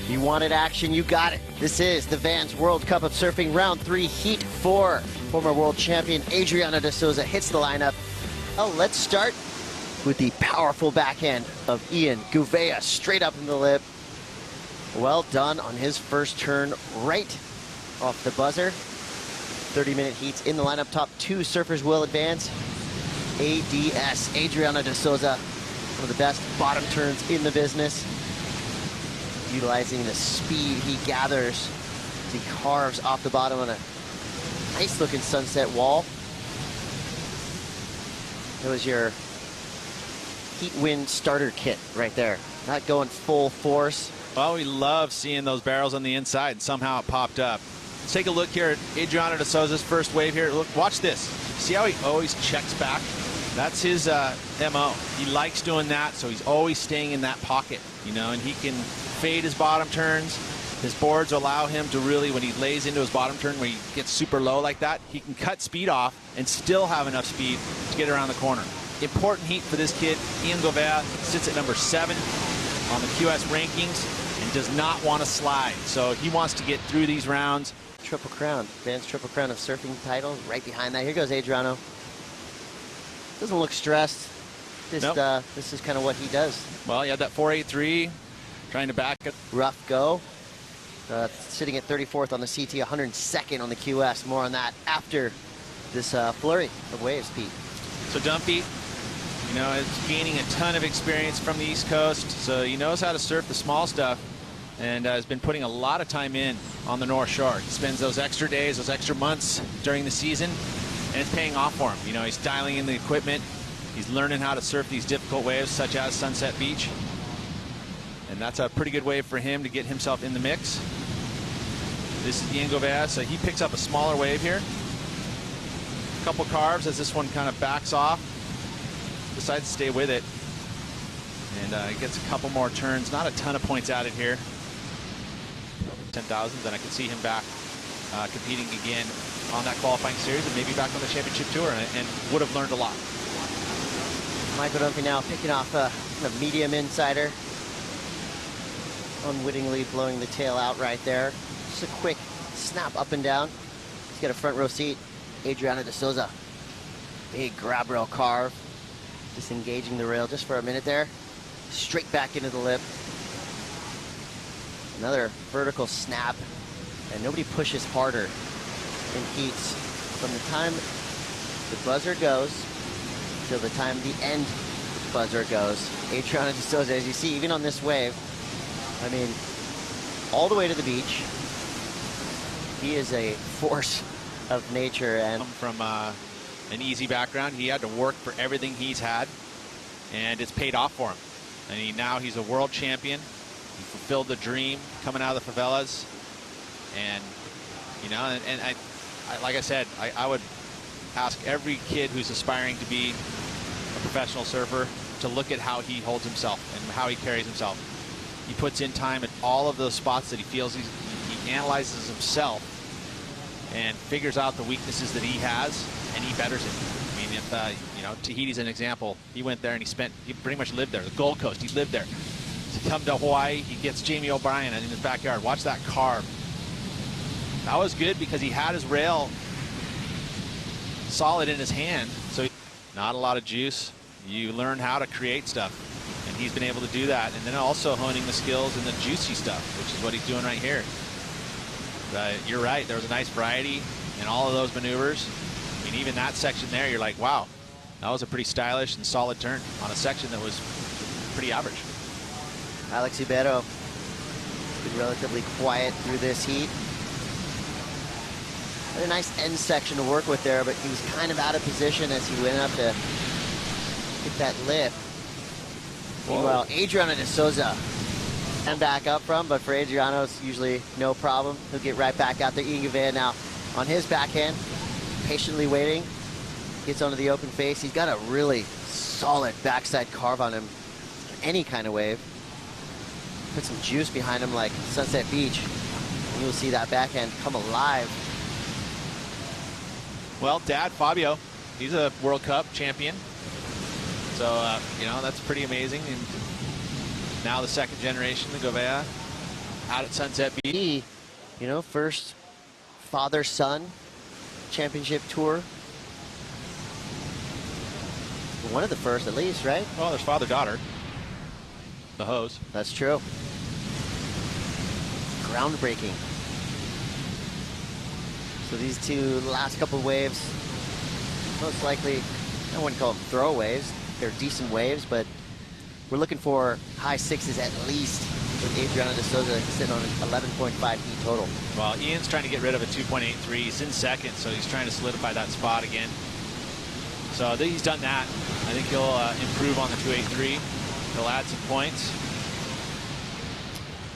You wanted action, you got it. This is the Vans World Cup of Surfing Round 3, Heat 4. Former world champion Adriano de Souza hits the lineup. Well, let's start with the powerful backhand of Ian Gouveia, straight up in the lip. Well done on his first turn, right off the buzzer. 30-minute heats in the lineup. Top 2 surfers will advance. ADS, Adriano de Souza, one of the best bottom turns in the business. Utilizing the speed he gathers as he carves off the bottom on a nice looking sunset wall. It was your Heat Wind starter kit right there. Not going full force. Well, we love seeing those barrels on the inside, and somehow it popped up. Let's take a look here at Adriano de Souza's first wave here. Look, watch this. See how he always checks back? That's his MO. He likes doing that, so he's always staying in that pocket, you know, and he can fade his bottom turns. His boards allow him to really, when he lays into his bottom turn where he gets super low like that, he can cut speed off and still have enough speed to get around the corner. Important heat for this kid. Ian Gouveia sits at number 7 on the QS rankings and does not want to slide. So he wants to get through these rounds. Triple crown, Vans triple crown of surfing titles right behind that. Here goes Adriano. Doesn't look stressed. Just, nope. This is kind of what he does. Well, he had that 483, trying to back it. Rough go. Sitting at 34th on the CT, 102nd on the QS. More on that after this flurry of waves, Pete. So Dunphy, you know, is gaining a ton of experience from the East Coast, so he knows how to surf the small stuff, and has been putting a lot of time in on the North Shore. He spends those extra days, those extra months during the season, and it's paying off for him. You know, he's dialing in the equipment. He's learning how to surf these difficult waves, such as Sunset Beach. And that's a pretty good way for him to get himself in the mix. This is Ian Gouveia, so he picks up a smaller wave here. A couple carves as this one kind of backs off. Decides to stay with it. And he gets a couple more turns. Not a ton of points added here. 10,000, then I can see him back competing again on that qualifying series and maybe back on the championship tour, and would have learned a lot. Michael Dunphy now picking off a medium insider. Unwittingly blowing the tail out right there. Just a quick snap up and down. He's got a front row seat. Adriano de Souza. Big grab rail carve. Disengaging the rail just for a minute there. Straight back into the lip. Another vertical snap. And nobody pushes harder in heats. From the time the buzzer goes till the time the end buzzer goes. Adriano de Souza, as you see, even on this wave, I mean, all the way to the beach. He is a force of nature. And from an easy background, he had to work for everything he's had, and it's paid off for him. And now he's a world champion. He fulfilled the dream coming out of the favelas. And, you know, and I like I said, I would ask every kid who's aspiring to be a professional surfer to look at how he holds himself and how he carries himself. He puts in time at all of those spots that he feels he analyzes himself and figures out the weaknesses that he has, and he betters it. I mean, if you know, Tahiti's an example. He went there and he pretty much lived there. The Gold Coast, he lived there. To come to Hawaii, he gets Jamie O'Brien in his backyard. Watch that carve. That was good because he had his rail solid in his hand. So not a lot of juice. You learn how to create stuff. And he's been able to do that. And then also honing the skills in the juicy stuff, which is what he's doing right here. You're right. There was a nice variety in all of those maneuvers. I mean, even that section there, you're like, wow, that was a pretty stylish and solid turn on a section that was pretty average. Alex Ribeiro been relatively quiet through this heat. Had a nice end section to work with there, but he was kind of out of position as he went up to get that lift. Meanwhile, Adriano de Souza and back up from, but for Adriano, it's usually no problem. He'll get right back out there. Ian Gouveia now on his backhand, patiently waiting. Gets onto the open face. He's got a really solid backside carve on him. Any kind of wave. Put some juice behind him like Sunset Beach, and you'll see that backhand come alive. Well, Dad, Fabio, he's a World Cup champion. So, you know, that's pretty amazing. And now the second generation, the Gouveia, out at Sunset Beach. You know, first father-son championship tour. One of the first, at least, right? Well, there's father-daughter. The hose. That's true. Groundbreaking. So these two last couple waves, most likely, I wouldn't call them throwaways. They're decent waves, but we're looking for high sixes at least with Adriano de Souza sitting on an 11.5 heat total. Well, Ian's trying to get rid of a 2.83. He's in second, so he's trying to solidify that spot again. So I think he's done that. I think he'll improve on the 2.83. He'll add some points.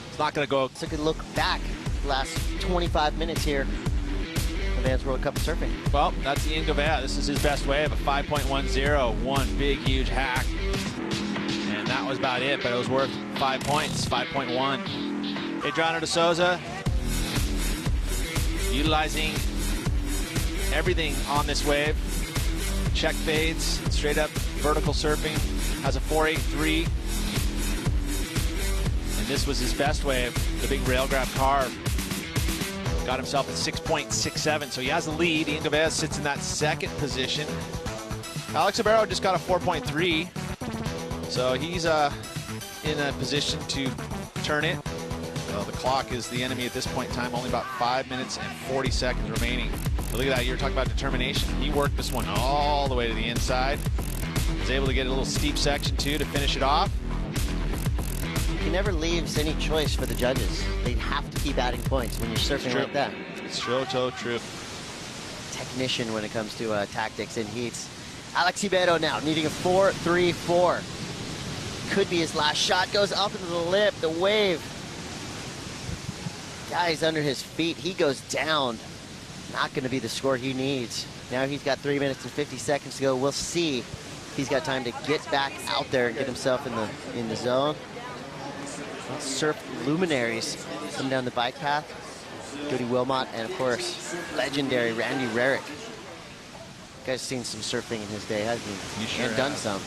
It's not going to go. Let's take a look back last 25 minutes here. Advanced World Cup of Surfing. Well, that's Ian Gouveia. This is his best wave, a 5.10, one big, huge hack. And that was about it, but it was worth 5 points, 5.1. Adriano de Souza, utilizing everything on this wave. Check fades, straight up vertical surfing, has a 4.83. And this was his best wave, the big rail grab carve. Got himself at 6.67, so he has the lead. Ian Gouveia sits in that second position. Alex Ribeiro just got a 4.3, so he's in a position to turn it. Well, the clock is the enemy at this point in time, only about 5 minutes and 40 seconds remaining. But look at that, you were talking about determination. He worked this one all the way to the inside. Was able to get a little steep section too to finish it off. He never leaves any choice for the judges. They have to keep adding points when you're surfing like that. It's so true. Technician when it comes to tactics and heats. Alex Ribeiro now needing a 4.34. Could be his last shot. Goes up into the lip. The wave. Guy's under his feet. He goes down. Not going to be the score he needs. Now he's got 3 minutes and 50 seconds to go. We'll see if he's got time to get back out there and get himself in the zone. Surf luminaries come down the bike path. Jody Wilmot and, of course, legendary Randy Rarick. Guy's seen some surfing in his day, hasn't he? You sure and done have. some.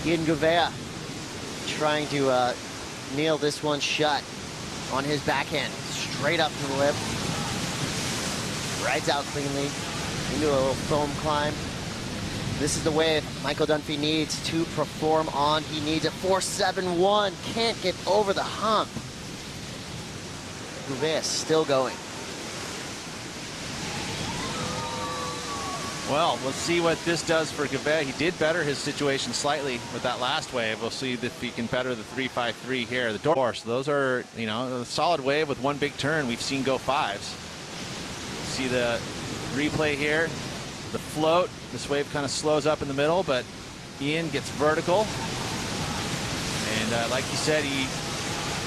Ian Gouveia trying to nail this one shut on his backhand. Straight up to the lip. Rides out cleanly into a little foam climb. This is the wave Michael Dunphy needs to perform on. He needs a 4.71. Can't get over the hump. Gouveia still going. Well, we'll see what this does for Gouveia. He did better his situation slightly with that last wave. We'll see if he can better the 3.53 here. The door. So those are, you know, a solid wave with one big turn. We've seen go fives. See the replay here. The float, this wave kind of slows up in the middle, but Ian gets vertical. And like you said, he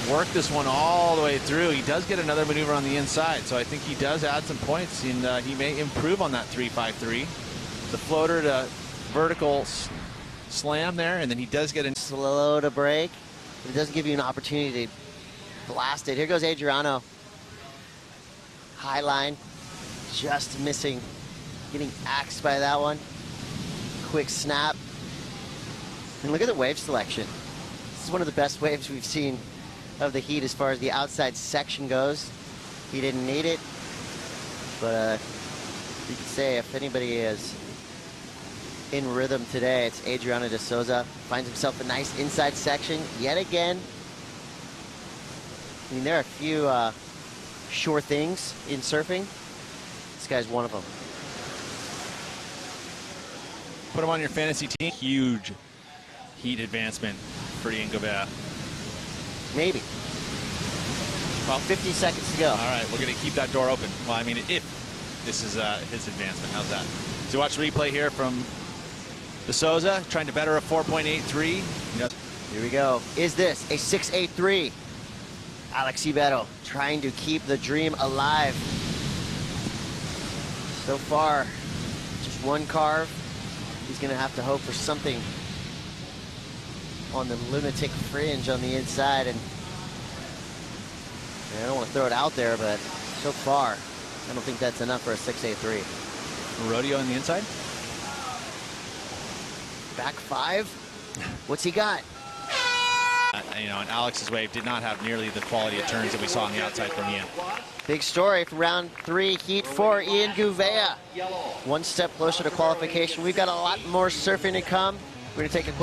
worked this one all the way through. He does get another maneuver on the inside, so I think he does add some points, and he may improve on that 3.53. The floater to vertical slam there, and then he does get a slow to break, but it doesn't give you an opportunity to blast it. Here goes Adriano. High line, just missing. Getting axed by that one. Quick snap. And look at the wave selection. This is one of the best waves we've seen of the heat as far as the outside section goes. He didn't need it, but you could say if anybody is in rhythm today, it's Adriano de Souza. Finds himself a nice inside section yet again. I mean, there are a few sure things in surfing. This guy's one of them. Put him on your fantasy team. Huge heat advancement for Ian Gouveia. Maybe. Well, 50 seconds to go. All right, we're going to keep that door open. Well, I mean, if this is his advancement, how's that? So watch replay here from de Souza, trying to better a 4.83. Here we go. Is this a 6.83? Alex Ribeiro trying to keep the dream alive. So far, just one carve. He's going to have to hope for something on the lunatic fringe on the inside. And I don't want to throw it out there, but so far, I don't think that's enough for a 6.83. Rodeo on the inside? Back five. What's he got? You know, and Alex's wave did not have nearly the quality of turns that we saw on the outside from Ian. Big story for round 3, heat 4, Ian Gouveia. One step closer to qualification. We've got a lot more surfing to come. We're going to take a quick